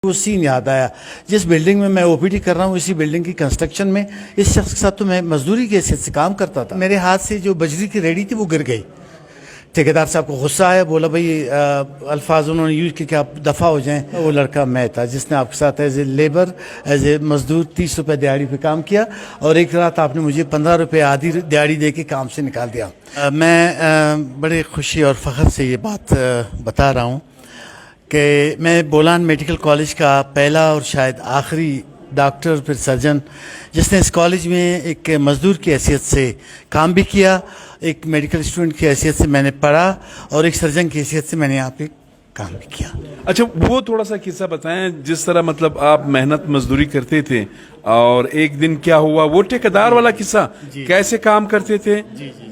وہ سین یاد آیا جس بلڈنگ میں میں او پی ڈی کر رہا ہوں اسی بلڈنگ کی کنسٹرکشن میں اس شخص کے ساتھ تو میں مزدوری کی حیثیت سے کام کرتا تھا. میرے ہاتھ سے جو بجری کی ریڑھی تھی وہ گر گئی. ٹھیکیدار صاحب کو غصہ آیا, بولا بھائی الفاظ انہوں نے یوز کیا کہ آپ دفع ہو جائیں. وہ لڑکا میں تھا جس نے آپ کے ساتھ as a labour as a مزدور 30 روپے دیہاڑی پہ کام کیا اور ایک رات آپ نے مجھے 15 روپے آدھی دیہاڑی دے کے کام سے نکال دیا. میں بڑے خوشی اور فخر سے یہ بات بتا رہا ہوں کہ میں بولان میڈیکل کالج کا پہلا اور شاید آخری ڈاکٹر پھر سرجن جس نے اس کالج میں ایک مزدور کی حیثیت سے کام بھی کیا, ایک میڈیکل اسٹوڈنٹ کی حیثیت سے میں نے پڑھا اور ایک سرجن کی حیثیت سے میں نے یہاں پہ کام بھی کیا. اچھا وہ تھوڑا سا قصہ بتائیں جس طرح مطلب آپ محنت مزدوری کرتے تھے اور ایک دن کیا ہوا, وہ ٹھیکیدار والا قصہ, کیسے کام کرتے تھے,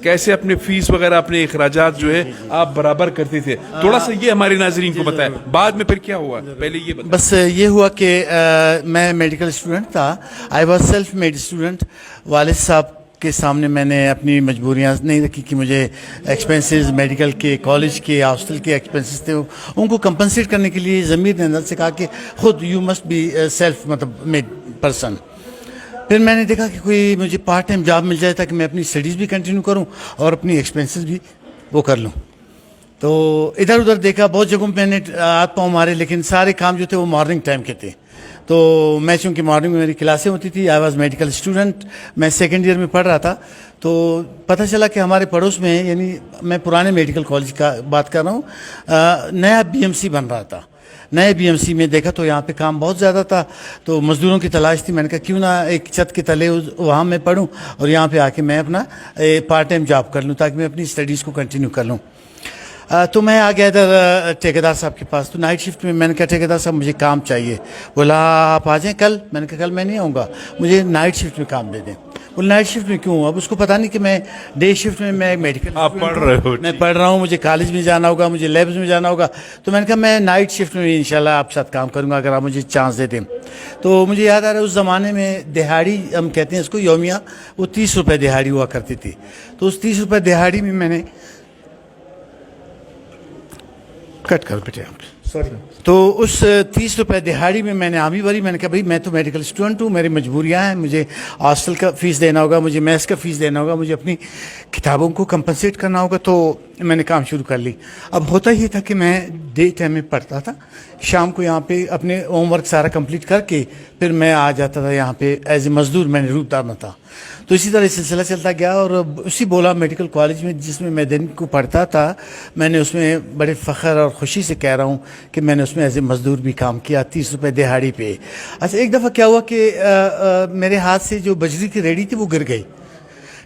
کیسے اپنے فیس وغیرہ اپنے اخراجات جو ہے آپ برابر کرتے تھے, تھوڑا سا یہ ہمارے ناظرین کو بتائیں. بعد میں پھر کیا ہوا, پہلے یہ بتائیں. بس یہ ہوا کہ میں میڈیکل اسٹوڈنٹ تھا, I was self made student. والد صاحب کے سامنے میں نے اپنی مجبوریاں نہیں رکھی کہ مجھے ایکسپینسز میڈیکل کے کالج کے ہاسٹل کے ایکسپینسز تھے ان کو کمپنسیٹ کرنے کے لیے ضمیر نے اندر سے کہا کہ خود یو مسٹ بی سیلف مطلب میڈ پرسن. پھر میں نے دیکھا کہ کوئی مجھے پارٹ ٹائم جاب مل جائے تاکہ میں اپنی اسٹڈیز بھی کنٹینیو کروں اور اپنی ایکسپینسز بھی وہ کر لوں. تو ادھر ادھر دیکھا, بہت جگہوں میں نے ہاتھ پاؤں مارے, لیکن سارے کام جو تھے وہ مارننگ ٹائم کے تھے. تو میں چونکہ مارننگ میں میری کلاسیں ہوتی تھی, آئی واز میڈیکل اسٹوڈنٹ, میں سیکنڈ ایئر میں پڑھ رہا تھا. تو پتہ چلا کہ ہمارے پڑوس میں, یعنی میں پرانے میڈیکل کالج کا بات کر رہا ہوں, نیا بی ایم سی بن رہا تھا. نئے بی ایم سی میں دیکھا تو یہاں پہ کام بہت زیادہ تھا, تو مزدوروں کی تلاش تھی. میں نے کہا کیوں نہ ایک چھت کے تلے وہاں میں پڑھوں اور یہاں پہ آ کے میں اپنا پارٹ ٹائم جاب کر لوں تاکہ میں اپنی اسٹڈیز کو کنٹینیو کر لوں. تو میں آ گیا ادھر ٹھیکیدار صاحب کے پاس. تو نائٹ شفٹ میں نے کہا ٹھیکیدار صاحب مجھے کام چاہیے. بولا آپ آ جائیں کل. میں نے کہا کل میں نہیں آؤں گا, مجھے نائٹ شفٹ میں کام دے دیں. بولا نائٹ شفٹ میں کیوں؟ اب اس کو پتا نہیں کہ میں ڈے شفٹ میں میڈیکل آپ پڑھ رہے ہو, میں پڑھ رہا ہوں, مجھے کالج میں جانا ہوگا, مجھے لیبز میں جانا ہوگا. تو میں نے کہا میں نائٹ شفٹ میں انشاءاللہ آپ کے ساتھ کام کروں گا اگر آپ مجھے چانس دے دیں. تو مجھے یاد آ رہا ہے اس زمانے میں دیہاڑی ہم کہتے ہیں اس کو یومیہ, وہ 30 روپے دیہاڑی ہوا کرتی تھی. تو اس 30 روپے دیہاڑی میں نے کٹ کر بیٹے سوری. تو اس 30 روپے دہاڑی میں نے آمی بھری. میں نے کہا بھائی میں تو میڈیکل اسٹوڈنٹ ہوں, میری مجبوریاں ہیں, مجھے ہاسٹل کا فیس دینا ہوگا, مجھے میس کا فیس دینا ہوگا, مجھے اپنی کتابوں کو کمپنسیٹ کرنا ہوگا. تو میں نے کام شروع کر لی. اب ہوتا یہ تھا کہ میں ڈے ٹائم میں پڑھتا تھا, شام کو یہاں پہ اپنے ہوم ورک سارا کمپلیٹ کر کے پھر میں آ جاتا تھا یہاں پہ ایز اے مزدور. میں نے روپدار میں تھا. تو اسی طرح سلسلہ چلتا گیا اور اسی بولا میڈیکل کالج میں جس میں دن کو پڑھتا تھا, میں نے اس میں بڑے فخر اور خوشی سے کہہ رہا ہوں کہ میں نے اس میں ایز اے مزدور بھی کام کیا 30 روپے دہاڑی پہ. اچھا ایک دفعہ کیا ہوا کہ میرے ہاتھ سے جو بجری کی ریڑھی تھی وہ گر گئی.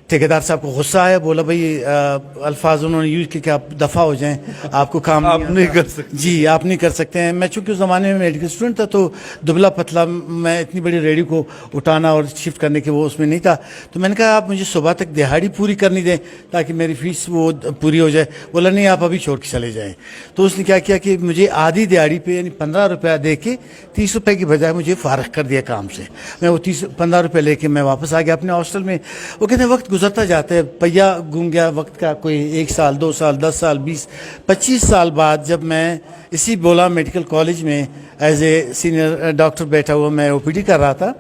ٹھیکیدار صاحب کو غصہ آیا, بولا بھائی الفاظ انہوں نے یوز کیا کہ آپ دفع ہو جائیں, آپ کو کام آپ نہیں کر سکتے. جی آپ نہیں کر سکتے ہیں. میں چونکہ اس زمانے میں میڈیکل اسٹوڈنٹ تھا تو دبلا پتلا, میں اتنی بڑی ریڑھی کو اٹھانا اور شفٹ کرنے کے وہ اس میں نہیں تھا. تو میں نے کہا آپ مجھے صبح تک دہاڑی پوری کرنی دیں تاکہ میری فیس وہ پوری ہو جائے. بولا نہیں آپ ابھی چھوڑ کے چلے جائیں. تو اس نے کیا کیا کہ مجھے آدھی دہاڑی پہ یعنی 15 روپیہ دے کے 30 روپے کی بجائے مجھے فارغ کر دیا کام سے. میں وہ 15 روپے لے کے میں واپس آ گیا اپنے ہاسٹل میں. وہ کہتے ہیں وقت گزرتا جاتا ہے, پہیا گھوم گیا وقت کا. کوئی 1 سال 2 سال 10 سال 20 25 سال بعد جب میں اسی بولا میڈیکل کالج میں ایز اے سینئر ڈاکٹر بیٹھا ہوا میں او پی ڈی کر رہا تھا,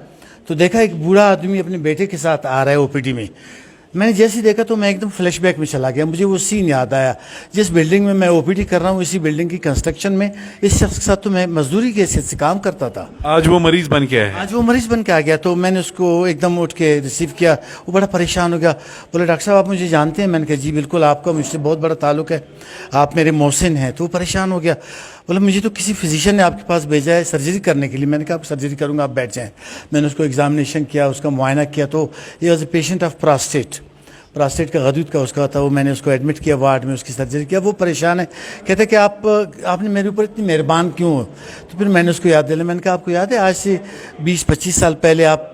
تو دیکھا ایک بوڑھا آدمی اپنے بیٹے کے ساتھ آ رہا ہے او پی ڈی میں. میں نے جیسے دیکھا تو میں ایک دم فلیش بیک میں چلا گیا. مجھے وہ سین یاد آیا جس بلڈنگ میں میں او پی ڈی کر رہا ہوں اسی بلڈنگ کی کنسٹرکشن میں اس شخص کے ساتھ تو میں مزدوری کی حیثیت سے کام کرتا تھا. آج وہ مریض بن کے ہے. آج وہ مریض بن کے آ گیا. تو میں نے اس کو ایک دم اٹھ کے ریسیو کیا. وہ بڑا پریشان ہو گیا, بولے ڈاکٹر صاحب آپ مجھے جانتے ہیں؟ میں نے کہا جی بالکل, آپ کا مجھ سے بہت بڑا تعلق ہے, آپ میرے محسن ہیں. تو وہ پریشان ہو گیا, بولا مجھے تو کسی فزیشین نے آپ کے پاس بھیجا ہے سرجری کرنے کے لیے. میں نے کہا آپ سرجری کروں گا, آپ بیٹھ جائیں. میں نے اس کو ایگزامینیشن کیا, اس کا معائنہ کیا. تو یہ was a patient of prostate کا غدود کا اس کا تھا. وہ میں نے اس کو ایڈمٹ کیا وارڈ میں, اس کی سرجری کیا. وہ پریشان ہے, کہتے کہ آپ نے میرے اوپر اتنی مہربان کیوں ہو. تو پھر میں نے اس کو یاد دلایا. میں نے کہا آپ کو یاد ہے آج سے 20-25 سال پہلے آپ